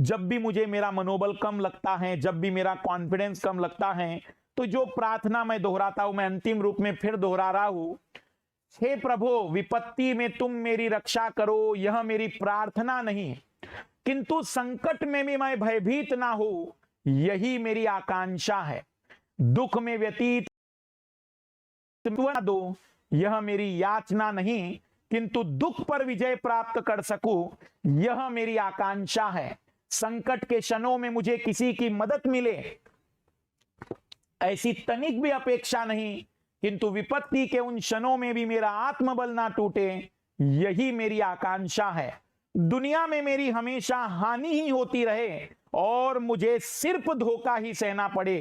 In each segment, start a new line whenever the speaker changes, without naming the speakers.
जब भी मुझे मेरा मनोबल कम लगता है, जब भी मेरा कॉन्फिडेंस कम लगता है, तो जो प्रार्थना मैं दोहराता हूं, मैं अंतिम रूप में फिर दोहरा रहा हूं, हे प्रभु विपत्ति में तुम मेरी रक्षा करो, यह मेरी प्रार्थना नहीं, किंतु संकट में भी मैं भयभीत ना हो, यही मेरी आकांक्षा है। दुख में व्यतीत दो, यह मेरी याचना नहीं, किंतु दुख पर विजय प्राप्त कर सकूं, यह मेरी आकांक्षा है। संकट के क्षणों में मुझे किसी की मदद मिले, ऐसी तनिक भी अपेक्षा नहीं, किंतु विपत्ति के उन क्षणों में भी मेरा आत्मबल ना टूटे, यही मेरी आकांक्षा है। दुनिया में मेरी हमेशा हानि ही होती रहे और मुझे सिर्फ धोखा ही सहना पड़े,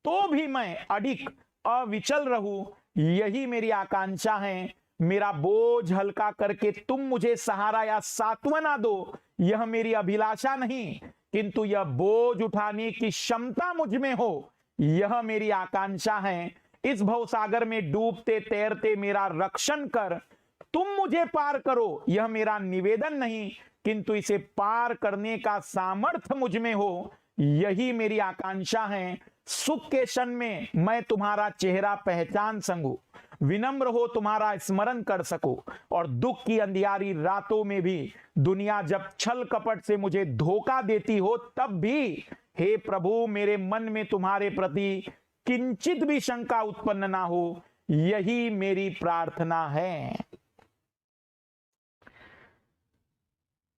तो भी मैं अडिग अविचल रहूं, यही मेरी आकांक्षा है। मेरा बोझ हल्का करके तुम मुझे सहारा या सांत्वना दो, यह मेरी अभिलाषा नहीं, किंतु यह बोझ उठाने की क्षमता मुझ में हो, यह मेरी आकांक्षा है। इस भवसागर में डूबते तैरते मेरा रक्षण कर, तुम मुझे पार करो, यह मेरा निवेदन नहीं, किंतु इसे पार करने का सामर्थ्य मुझ में हो, यही मेरी आकांक्षा है। सुख के क्षण में मैं तुम्हारा चेहरा पहचान सकूं, विनम्र हो तुम्हारा स्मरण कर सकूं, और दुख की अंधियारी रातों में भी दुनिया जब छल कपट से मुझे धोखा देती हो, तब भी हे प्रभु मेरे मन में तुम्हारे प्रति किंचित भी शंका उत्पन्न ना हो, यही मेरी प्रार्थना है।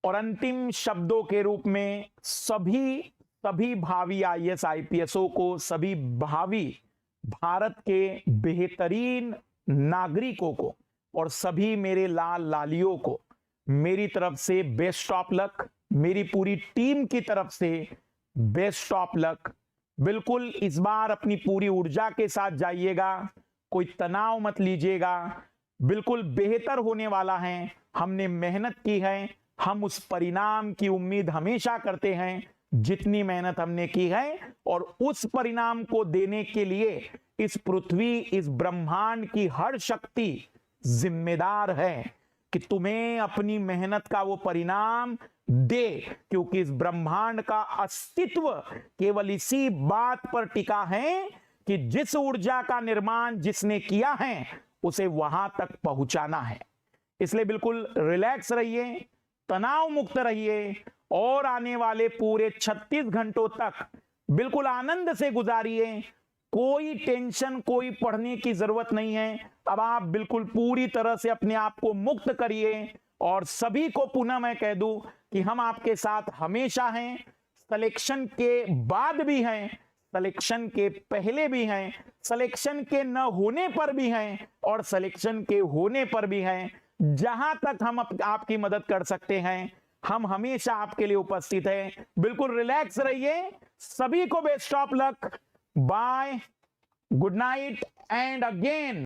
और अंतिम शब्दों के रूप में सभी भावी आईएएस आईपीएसओ को, सभी भावी भारत के बेहतरीन नागरिकों को और सभी मेरे लाल लालियों को मेरी तरफ से बेस्ट ऑफ लक, मेरी पूरी टीम की तरफ से बेस्ट ऑफ लक। बिल्कुल इस बार अपनी पूरी ऊर्जा के साथ जाइएगा, कोई तनाव मत लीजिएगा, बिल्कुल बेहतर होने वाला है। हमने मेहनत की है, हम उस परिणाम की उम्मीद हमेशा करते हैं जितनी मेहनत हमने की है, और उस परिणाम को देने के लिए इस पृथ्वी, इस ब्रह्मांड की हर शक्ति जिम्मेदार है कि तुम्हें अपनी मेहनत का वो परिणाम दे, क्योंकि इस ब्रह्मांड का अस्तित्व केवल इसी बात पर टिका है कि जिस ऊर्जा का निर्माण जिसने किया है उसे वहां तक पहुंचाना है। इसलिए बिल्कुल रिलैक्स रहिए, तनाव मुक्त रहिए, और आने वाले पूरे 36 घंटों तक बिल्कुल आनंद से गुजारिए। कोई टेंशन, कोई पढ़ने की जरूरत नहीं है। अब आप बिल्कुल पूरी तरह से अपने आप को मुक्त करिए, और सभी को पुनः मैं कह दूं कि हम आपके साथ हमेशा हैं, सिलेक्शन के बाद भी हैं, सिलेक्शन के पहले भी हैं, सिलेक्शन के न होने पर भी हैं, और सिलेक्शन के होने पर भी हैं। जहां तक हम आपकी मदद कर सकते हैं, हम हमेशा आपके लिए उपस्थित हैं। बिल्कुल रिलैक्स रहिए। सभी को best of luck, bye, good night and again.